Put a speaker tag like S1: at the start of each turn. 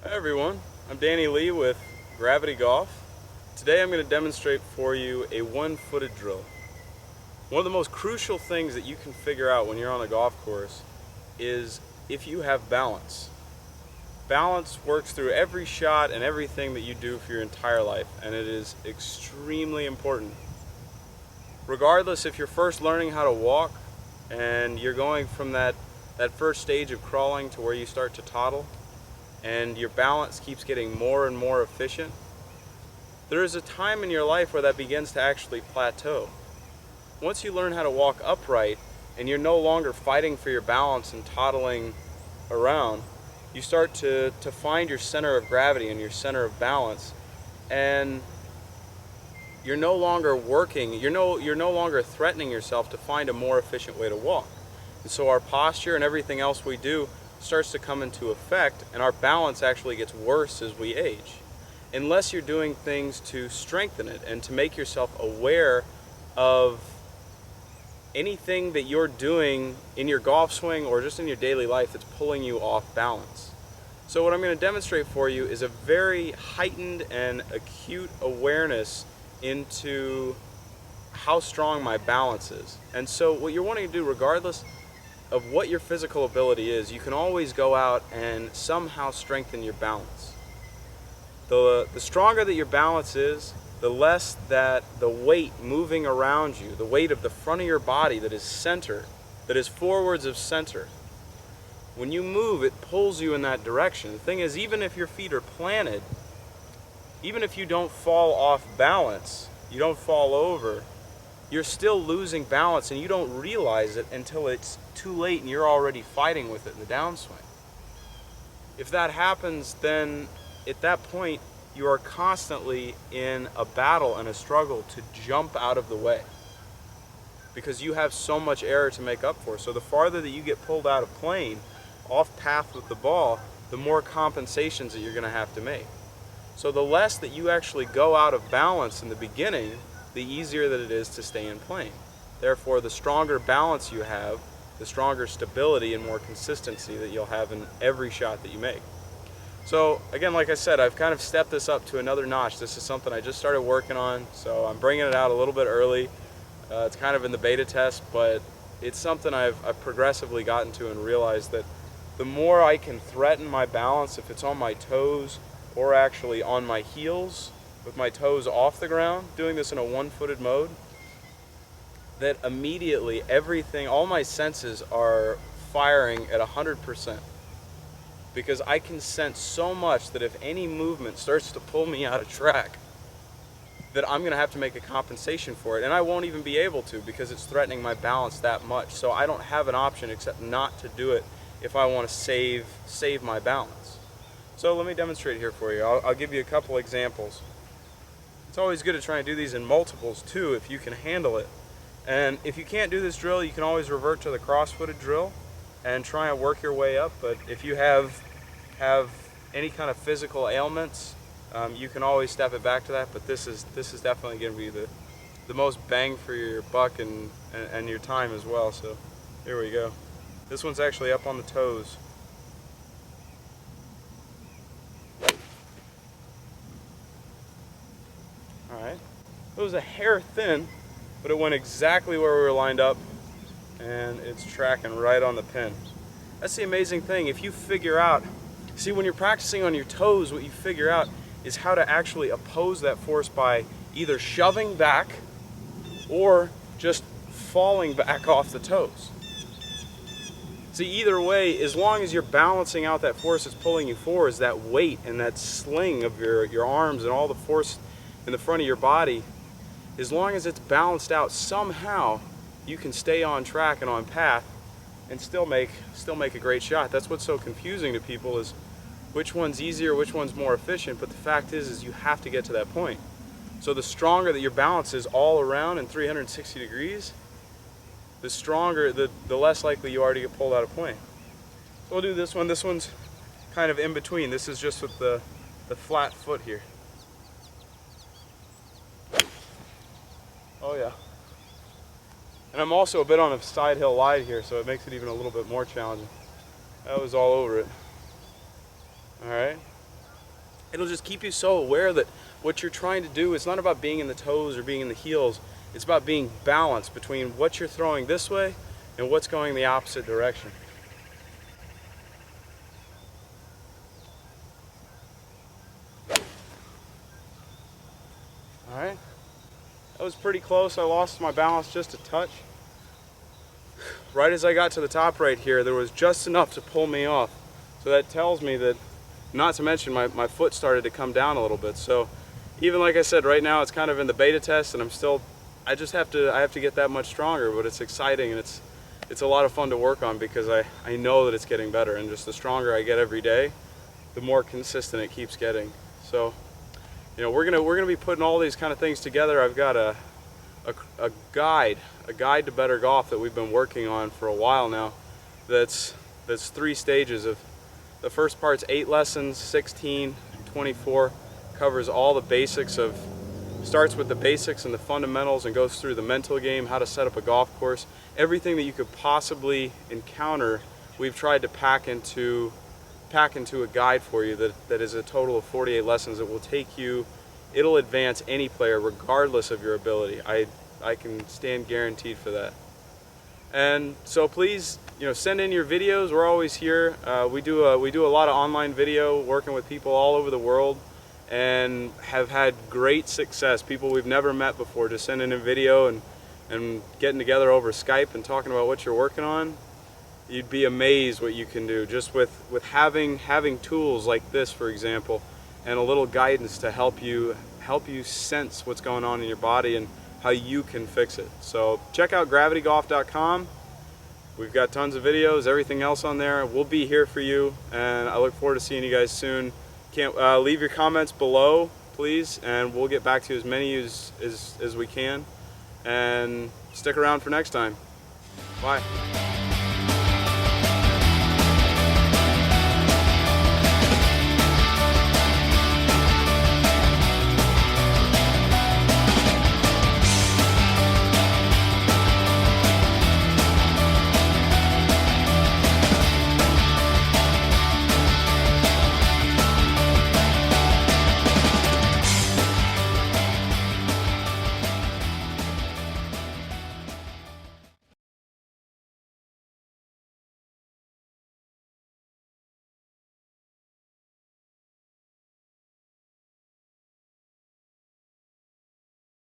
S1: Hi everyone, I'm Danny Lee with Gravity Golf. Today I'm going to demonstrate for you a one-footed drill. One of the most crucial things that you can figure out when you're on a golf course is if you have balance. Balance works through every shot and everything that you do for your entire life, and it is extremely important. Regardless if you're first learning how to walk and you're going from that first stage of crawling to where you start to toddle, and your balance keeps getting more and more efficient, there is a time in your life where that begins to actually plateau. Once you learn how to walk upright and you're no longer fighting for your balance and toddling around, you start to find your center of gravity and your center of balance, and you're no longer working, you're no longer threatening yourself to find a more efficient way to walk. And so our posture and everything else we do starts to come into effect, and our balance actually gets worse as we age. Unless you're doing things to strengthen it and to make yourself aware of anything that you're doing in your golf swing or just in your daily life that's pulling you off balance. So what I'm going to demonstrate for you is a very heightened and acute awareness into how strong my balance is. And so what you're wanting to do, regardless of what your physical ability is, you can always go out and somehow strengthen your balance. The stronger that your balance is, the less that the weight moving around you, the weight of the front of your body that is center, that is forwards of center, when you move, it pulls you in that direction. The thing is, even if your feet are planted, even if you don't fall off balance, you don't fall over, you're still losing balance, and you don't realize it until it's too late and you're already fighting with it in the downswing. If that happens, then at that point you are constantly in a battle and a struggle to jump out of the way, because you have so much error to make up for. So the farther that you get pulled out of plane, off path with the ball, the more compensations that you're going to have to make. So the less that you actually go out of balance in the beginning, the easier that it is to stay in plane. Therefore, the stronger balance you have, the stronger stability and more consistency that you'll have in every shot that you make. So again, like I said, I've kind of stepped this up to another notch. This is something I just started working on, so I'm bringing it out a little bit early. It's kind of in the beta test, but it's something I've progressively gotten to and realized that the more I can threaten my balance, if it's on my toes or actually on my heels, with my toes off the ground, doing this in a one-footed mode, that immediately everything, all my senses are firing at 100%. Because I can sense so much that if any movement starts to pull me out of track, that I'm going to have to make a compensation for it. And I won't even be able to, because it's threatening my balance that much. So I don't have an option except not to do it if I want to save my balance. So let me demonstrate here for you. I'll give you a couple examples. It's always good to try and do these in multiples too, if you can handle it. And if you can't do this drill, you can always revert to the cross-footed drill and try and work your way up. But if you have any kind of physical ailments, you can always step it back to that. But this is definitely going to be the most bang for your buck and your time as well. So here we go. This one's actually up on the toes. Alright, it was a hair thin, but it went exactly where we were lined up, and it's tracking right on the pin. That's the amazing thing. If you figure out, see, when you're practicing on your toes, what you figure out is how to actually oppose that force by either shoving back or just falling back off the toes. See, either way, as long as you're balancing out that force that's pulling you forward, is that weight and that sling of your arms and all the force in the front of your body, as long as it's balanced out, somehow you can stay on track and on path and still make a great shot. That's what's so confusing to people, is which one's easier, which one's more efficient. But the fact is you have to get to that point. So the stronger that your balance is all around in 360 degrees, the stronger, the less likely you are to get pulled out of plane. So we'll do this one. This one's kind of in between. This is just with the flat foot here. Oh yeah. And I'm also a bit on a side hill lie here, so it makes it even a little bit more challenging. That was all over it. Alright. it'll just keep you so aware that what you're trying to do is not about being in the toes or being in the heels. It's about being balanced between what you're throwing this way and what's going the opposite direction. All right, that was pretty close. I lost my balance just a touch. Right as I got to the top right here, there was just enough to pull me off. So that tells me that, not to mention my foot started to come down a little bit. So even like I said, right now it's kind of in the beta test, and I have to get that much stronger, but it's exciting, and it's a lot of fun to work on because I know that it's getting better, and just the stronger I get every day, the more consistent it keeps getting. So, you know, we're gonna be putting all these kind of things together. I've got a guide to better golf that we've been working on for a while now. That's 3 stages of. The first part's 8 lessons, 16, 24, covers all the basics of, starts with the basics and the fundamentals and goes through the mental game, how to set up a golf course. Everything that you could possibly encounter, we've tried to pack into a guide for you that is a total of 48 lessons that will take you, it'll advance any player regardless of your ability. I can stand guaranteed for that. And so please, you know, send in your videos. We're always here. We do a lot of online video, working with people all over the world, and have had great success. People we've never met before just sending in video and getting together over Skype and talking about what you're working on. You'd be amazed what you can do just with having tools like this, for example, and a little guidance to help you sense what's going on in your body and how you can fix it. So check out gravitygolf.com. We've got tons of videos, everything else on there. We'll be here for you, and I look forward to seeing you guys soon. Leave your comments below, please, and we'll get back to you as many as we can. And stick around for next time. Bye.